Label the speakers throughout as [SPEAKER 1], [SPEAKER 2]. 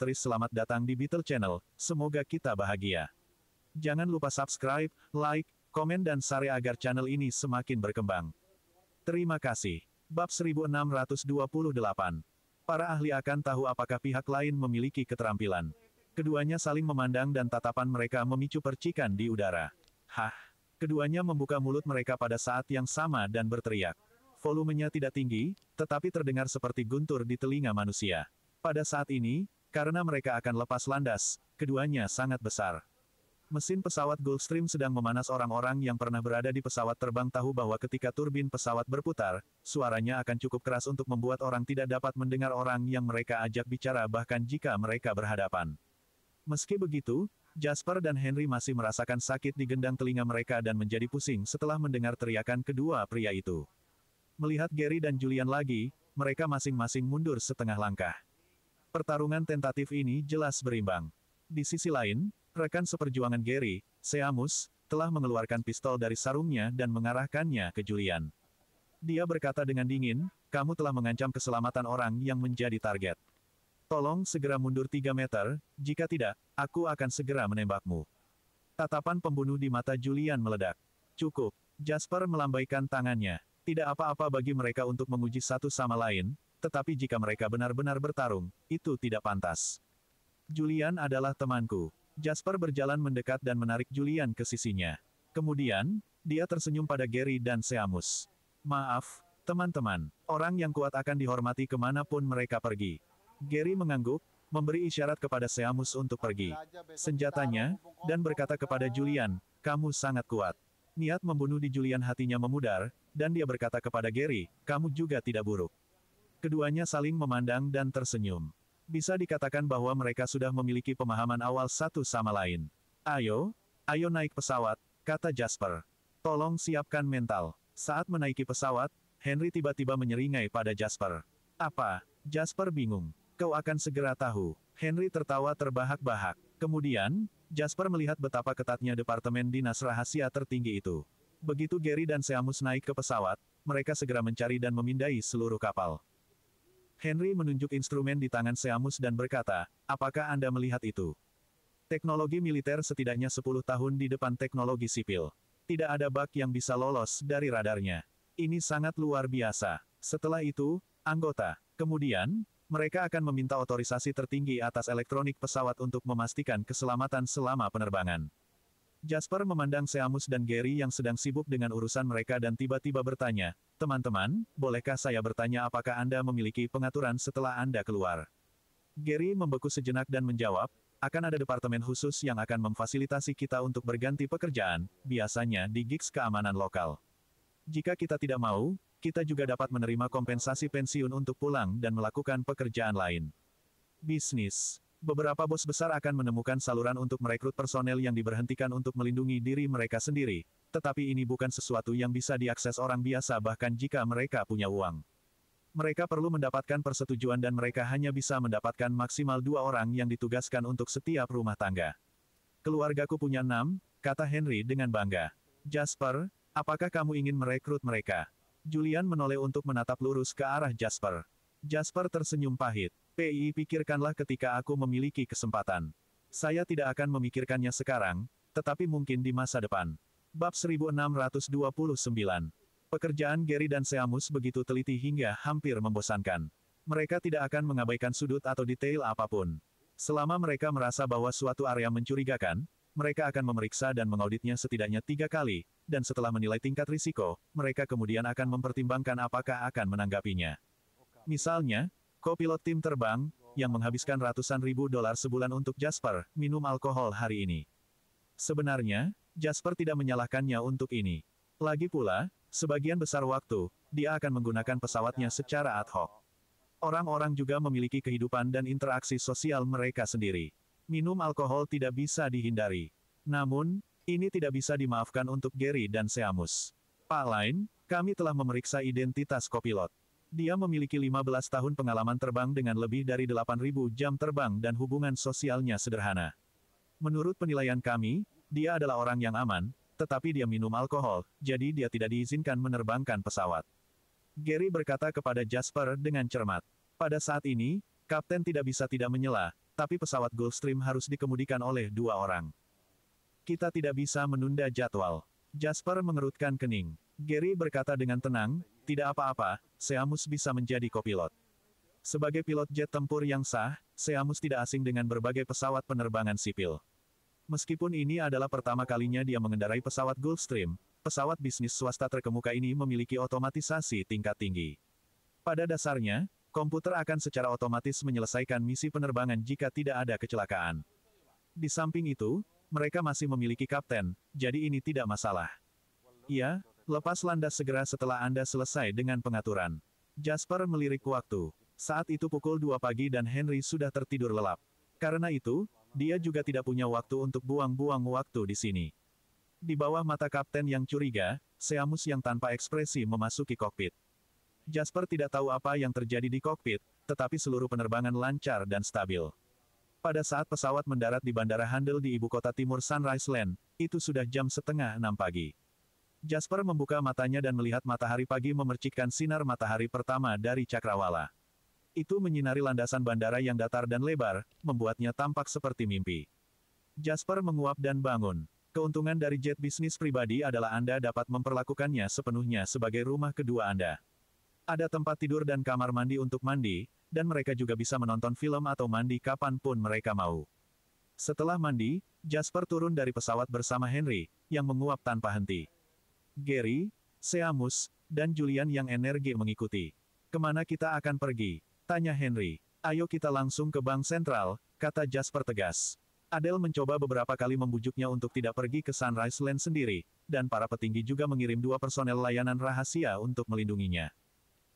[SPEAKER 1] Asteris selamat datang di Beetle Channel, semoga kita bahagia. Jangan lupa subscribe, like, komen dan share agar channel ini semakin berkembang. Terima kasih. Bab 1628. Para ahli akan tahu apakah pihak lain memiliki keterampilan. Keduanya saling memandang dan tatapan mereka memicu percikan di udara. Hah! Keduanya membuka mulut mereka pada saat yang sama dan berteriak. Volumenya tidak tinggi, tetapi terdengar seperti guntur di telinga manusia. Pada saat ini, karena mereka akan lepas landas, keduanya sangat besar. Mesin pesawat Gulfstream sedang memanas. Orang-orang yang pernah berada di pesawat terbang tahu bahwa ketika turbin pesawat berputar, suaranya akan cukup keras untuk membuat orang tidak dapat mendengar orang yang mereka ajak bicara bahkan jika mereka berhadapan. Meski begitu, Jasper dan Henry masih merasakan sakit di gendang telinga mereka dan menjadi pusing setelah mendengar teriakan kedua pria itu. Melihat Gary dan Julian lagi, mereka masing-masing mundur setengah langkah. Pertarungan tentatif ini jelas berimbang. Di sisi lain, rekan seperjuangan Gary, Seamus, telah mengeluarkan pistol dari sarungnya dan mengarahkannya ke Julian. Dia berkata dengan dingin, "Kamu telah mengancam keselamatan orang yang menjadi target. Tolong segera mundur 3 meter, jika tidak, aku akan segera menembakmu." Tatapan pembunuh di mata Julian meledak. "Cukup." Jasper melambaikan tangannya. Tidak apa-apa bagi mereka untuk menguji satu sama lain, tetapi jika mereka benar-benar bertarung, itu tidak pantas. "Julian adalah temanku." Jasper berjalan mendekat dan menarik Julian ke sisinya. Kemudian, dia tersenyum pada Gary dan Seamus. "Maaf, teman-teman. Orang yang kuat akan dihormati kemanapun mereka pergi." Gary mengangguk, memberi isyarat kepada Seamus untuk pergi senjatanya, dan berkata kepada Julian, "Kamu sangat kuat." Niat membunuh di Julian hatinya memudar, dan dia berkata kepada Gary, "Kamu juga tidak buruk." Keduanya saling memandang dan tersenyum. Bisa dikatakan bahwa mereka sudah memiliki pemahaman awal satu sama lain. Ayo naik pesawat," kata Jasper. "Tolong siapkan mental." Saat menaiki pesawat, Henry tiba-tiba menyeringai pada Jasper. "Apa?" Jasper bingung. "Kau akan segera tahu." Henry tertawa terbahak-bahak. Kemudian, Jasper melihat betapa ketatnya Departemen Dinas Rahasia Tertinggi itu. Begitu Gary dan Seamus naik ke pesawat, mereka segera mencari dan memindai seluruh kapal. Henry menunjuk instrumen di tangan Seamus dan berkata, "Apakah Anda melihat itu? Teknologi militer setidaknya 10 tahun di depan teknologi sipil. Tidak ada bug yang bisa lolos dari radarnya. Ini sangat luar biasa." Setelah itu, anggota. Kemudian, mereka akan meminta otorisasi tertinggi atas elektronik pesawat untuk memastikan keselamatan selama penerbangan. Jasper memandang Seamus dan Gary yang sedang sibuk dengan urusan mereka dan tiba-tiba bertanya, "Teman-teman, bolehkah saya bertanya apakah Anda memiliki pengaturan setelah Anda keluar?" Gary membeku sejenak dan menjawab, "Akan ada departemen khusus yang akan memfasilitasi kita untuk berganti pekerjaan, biasanya di gigs keamanan lokal. Jika kita tidak mau, kita juga dapat menerima kompensasi pensiun untuk pulang dan melakukan pekerjaan lain. Bisnis. Beberapa bos besar akan menemukan saluran untuk merekrut personel yang diberhentikan untuk melindungi diri mereka sendiri, tetapi ini bukan sesuatu yang bisa diakses orang biasa bahkan jika mereka punya uang. Mereka perlu mendapatkan persetujuan dan mereka hanya bisa mendapatkan maksimal 2 orang yang ditugaskan untuk setiap rumah tangga. Keluargaku punya 6, kata Henry dengan bangga. Jasper, apakah kamu ingin merekrut mereka? Julian menoleh untuk menatap lurus ke arah Jasper. Jasper tersenyum pahit. Pikirkanlah ketika aku memiliki kesempatan. Saya tidak akan memikirkannya sekarang, tetapi mungkin di masa depan. Bab 1629. Pekerjaan Gary dan Seamus begitu teliti hingga hampir membosankan. Mereka tidak akan mengabaikan sudut atau detail apapun. Selama mereka merasa bahwa suatu area mencurigakan, mereka akan memeriksa dan mengauditnya setidaknya 3 kali, dan setelah menilai tingkat risiko, mereka kemudian akan mempertimbangkan apakah akan menanggapinya. Misalnya, kopilot tim terbang, yang menghabiskan ratusan ribu dolar sebulan untuk Jasper, minum alkohol hari ini. Sebenarnya, Jasper tidak menyalahkannya untuk ini. Lagi pula, sebagian besar waktu, dia akan menggunakan pesawatnya secara ad hoc. Orang-orang juga memiliki kehidupan dan interaksi sosial mereka sendiri. Minum alkohol tidak bisa dihindari. Namun, ini tidak bisa dimaafkan untuk Gary dan Seamus. "Pak Line, kami telah memeriksa identitas kopilot. Dia memiliki 15 tahun pengalaman terbang dengan lebih dari 8.000 jam terbang dan hubungan sosialnya sederhana. Menurut penilaian kami, dia adalah orang yang aman, tetapi dia minum alkohol, jadi dia tidak diizinkan menerbangkan pesawat." Gary berkata kepada Jasper dengan cermat. Pada saat ini, Kapten tidak bisa tidak menyela, tapi pesawat Gulfstream harus dikemudikan oleh 2 orang. Kita tidak bisa menunda jadwal. Jasper mengerutkan kening. Gary berkata dengan tenang, tidak apa-apa, Seamus bisa menjadi kopilot. Sebagai pilot jet tempur yang sah, Seamus tidak asing dengan berbagai pesawat penerbangan sipil. Meskipun ini adalah pertama kalinya dia mengendarai pesawat Gulfstream, pesawat bisnis swasta terkemuka ini memiliki otomatisasi tingkat tinggi. Pada dasarnya, komputer akan secara otomatis menyelesaikan misi penerbangan jika tidak ada kecelakaan. Di samping itu, mereka masih memiliki kapten, jadi ini tidak masalah. Iya, lepas landas segera setelah Anda selesai dengan pengaturan. Jasper melirik waktu. Saat itu pukul 2 pagi dan Henry sudah tertidur lelap. Karena itu, dia juga tidak punya waktu untuk buang-buang waktu di sini. Di bawah mata kapten yang curiga, Seamus yang tanpa ekspresi memasuki kokpit. Jasper tidak tahu apa yang terjadi di kokpit, tetapi seluruh penerbangan lancar dan stabil. Pada saat pesawat mendarat di Bandara Handel di ibu kota timur Sunrise Land, itu sudah jam setengah 6 pagi. Jasper membuka matanya dan melihat matahari pagi memercikkan sinar matahari pertama dari cakrawala. Itu menyinari landasan bandara yang datar dan lebar, membuatnya tampak seperti mimpi. Jasper menguap dan bangun. Keuntungan dari jet bisnis pribadi adalah Anda dapat memperlakukannya sepenuhnya sebagai rumah kedua Anda. Ada tempat tidur dan kamar mandi untuk mandi, dan mereka juga bisa menonton film atau mandi kapanpun mereka mau. Setelah mandi, Jasper turun dari pesawat bersama Henry, yang menguap tanpa henti. Gary, Seamus, dan Julian yang energi mengikuti. Kemana kita akan pergi? Tanya Henry. Ayo kita langsung ke Bank Sentral, kata Jasper tegas. Adele mencoba beberapa kali membujuknya untuk tidak pergi ke Sunrise Land sendiri, dan para petinggi juga mengirim 2 personel layanan rahasia untuk melindunginya.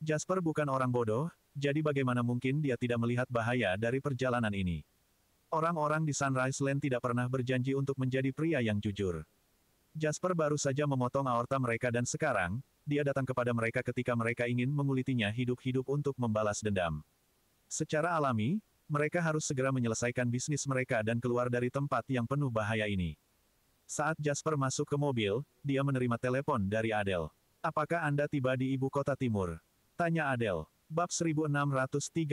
[SPEAKER 1] Jasper bukan orang bodoh, jadi bagaimana mungkin dia tidak melihat bahaya dari perjalanan ini. Orang-orang di Sunrise Land tidak pernah berjanji untuk menjadi pria yang jujur. Jasper baru saja memotong aorta mereka dan sekarang, dia datang kepada mereka ketika mereka ingin mengulitinya hidup-hidup untuk membalas dendam. Secara alami, mereka harus segera menyelesaikan bisnis mereka dan keluar dari tempat yang penuh bahaya ini. Saat Jasper masuk ke mobil, dia menerima telepon dari Adele. Apakah Anda tiba di ibu kota timur? Tanya Adele. Bab 1630.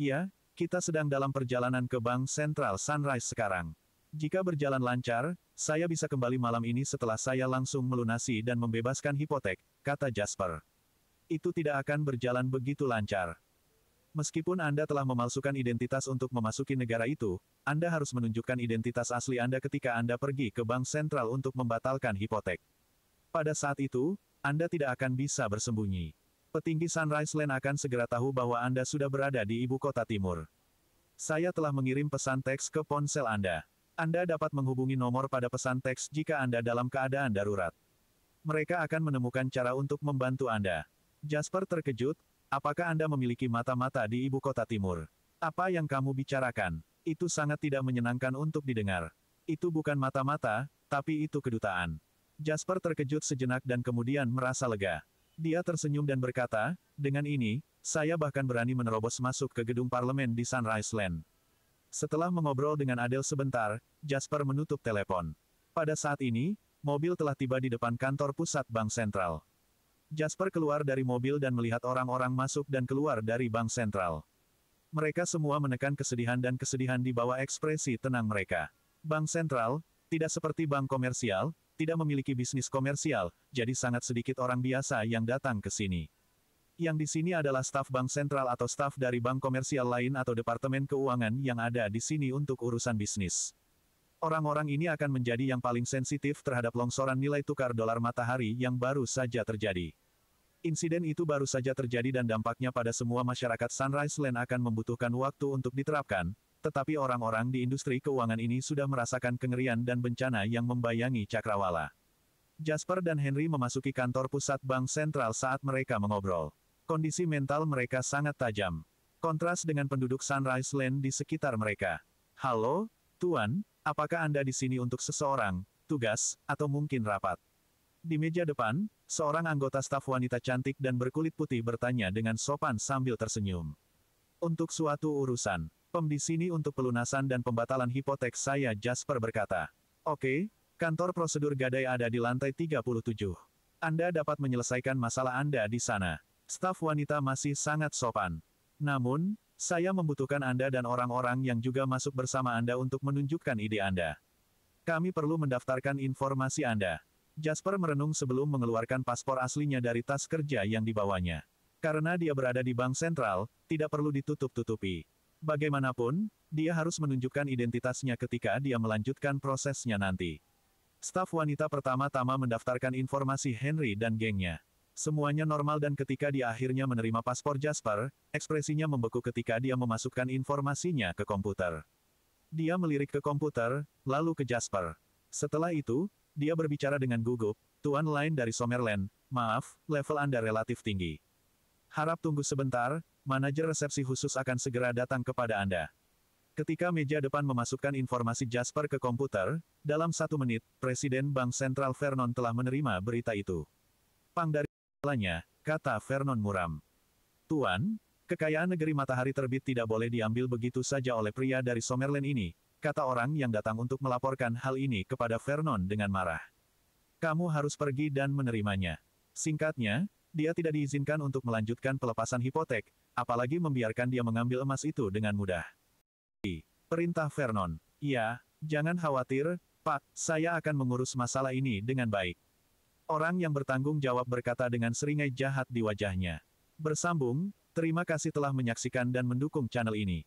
[SPEAKER 1] Iya, kita sedang dalam perjalanan ke Bank Sentral Sunrise sekarang. Jika berjalan lancar, saya bisa kembali malam ini setelah saya langsung melunasi dan membebaskan hipotek, kata Jasper. Itu tidak akan berjalan begitu lancar. Meskipun Anda telah memalsukan identitas untuk memasuki negara itu, Anda harus menunjukkan identitas asli Anda ketika Anda pergi ke Bank Sentral untuk membatalkan hipotek. Pada saat itu, Anda tidak akan bisa bersembunyi. Petinggi Sunrise Land akan segera tahu bahwa Anda sudah berada di ibu kota timur. Saya telah mengirim pesan teks ke ponsel Anda. Anda dapat menghubungi nomor pada pesan teks jika Anda dalam keadaan darurat. Mereka akan menemukan cara untuk membantu Anda. Jasper terkejut, apakah Anda memiliki mata-mata di ibu kota timur? Apa yang kamu bicarakan? Itu sangat tidak menyenangkan untuk didengar. Itu bukan mata-mata, tapi itu kedutaan. Jasper terkejut sejenak dan kemudian merasa lega. Dia tersenyum dan berkata, dengan ini, saya bahkan berani menerobos masuk ke gedung parlemen di Sunrise Land. Setelah mengobrol dengan Adele sebentar, Jasper menutup telepon. Pada saat ini, mobil telah tiba di depan kantor pusat Bank Sentral. Jasper keluar dari mobil dan melihat orang-orang masuk dan keluar dari Bank Sentral. Mereka semua menekan kesedihan dan kesedihan di bawah ekspresi tenang mereka. Bank Sentral, tidak seperti bank komersial, tidak memiliki bisnis komersial, jadi sangat sedikit orang biasa yang datang ke sini. Yang di sini adalah staf bank sentral atau staf dari bank komersial lain atau departemen keuangan yang ada di sini untuk urusan bisnis. Orang-orang ini akan menjadi yang paling sensitif terhadap longsoran nilai tukar dolar matahari yang baru saja terjadi. Insiden itu baru saja terjadi dan dampaknya pada semua masyarakat Sunrise Land akan membutuhkan waktu untuk diterapkan, tetapi orang-orang di industri keuangan ini sudah merasakan kengerian dan bencana yang membayangi cakrawala. Jasper dan Henry memasuki kantor pusat bank sentral saat mereka mengobrol. Kondisi mental mereka sangat tajam. Kontras dengan penduduk Sunrise Land di sekitar mereka. Halo, Tuan, apakah Anda di sini untuk seseorang, tugas, atau mungkin rapat? Di meja depan, seorang anggota staf wanita cantik dan berkulit putih bertanya dengan sopan sambil tersenyum. Untuk suatu urusan. Di sini untuk pelunasan dan pembatalan hipotek saya, Jasper berkata. Oke, kantor prosedur gadai ada di lantai 37. Anda dapat menyelesaikan masalah Anda di sana. Staf wanita masih sangat sopan. Namun, Saya membutuhkan Anda dan orang-orang yang juga masuk bersama Anda untuk menunjukkan ide Anda. Kami perlu mendaftarkan informasi Anda. Jasper merenung sebelum mengeluarkan paspor aslinya dari tas kerja yang dibawanya. Karena dia berada di bank sentral, tidak perlu ditutup-tutupi. Bagaimanapun, dia harus menunjukkan identitasnya ketika dia melanjutkan prosesnya nanti. Staf wanita pertama-tama mendaftarkan informasi Henry dan gengnya. Semuanya normal dan ketika dia akhirnya menerima paspor Jasper, ekspresinya membeku ketika dia memasukkan informasinya ke komputer. Dia melirik ke komputer, lalu ke Jasper. Setelah itu, dia berbicara dengan gugup, "Tuan lain dari Summerland, maaf, level Anda relatif tinggi. Harap tunggu sebentar, manajer resepsi khusus akan segera datang kepada Anda." Ketika meja depan memasukkan informasi Jasper ke komputer, dalam 1 menit, Presiden Bank Sentral Vernon telah menerima berita itu. "Pang dari kepalanya," kata Vernon muram. "Tuan, kekayaan negeri matahari terbit tidak boleh diambil begitu saja oleh pria dari Summerland ini," kata orang yang datang untuk melaporkan hal ini kepada Vernon dengan marah. "Kamu harus pergi dan menerimanya." Singkatnya, dia tidak diizinkan untuk melanjutkan pelepasan hipotek, apalagi membiarkan dia mengambil emas itu dengan mudah. Perintah Vernon. "Ya, jangan khawatir, Pak, saya akan mengurus masalah ini dengan baik." Orang yang bertanggung jawab berkata dengan seringai jahat di wajahnya. Bersambung, terima kasih telah menyaksikan dan mendukung channel ini.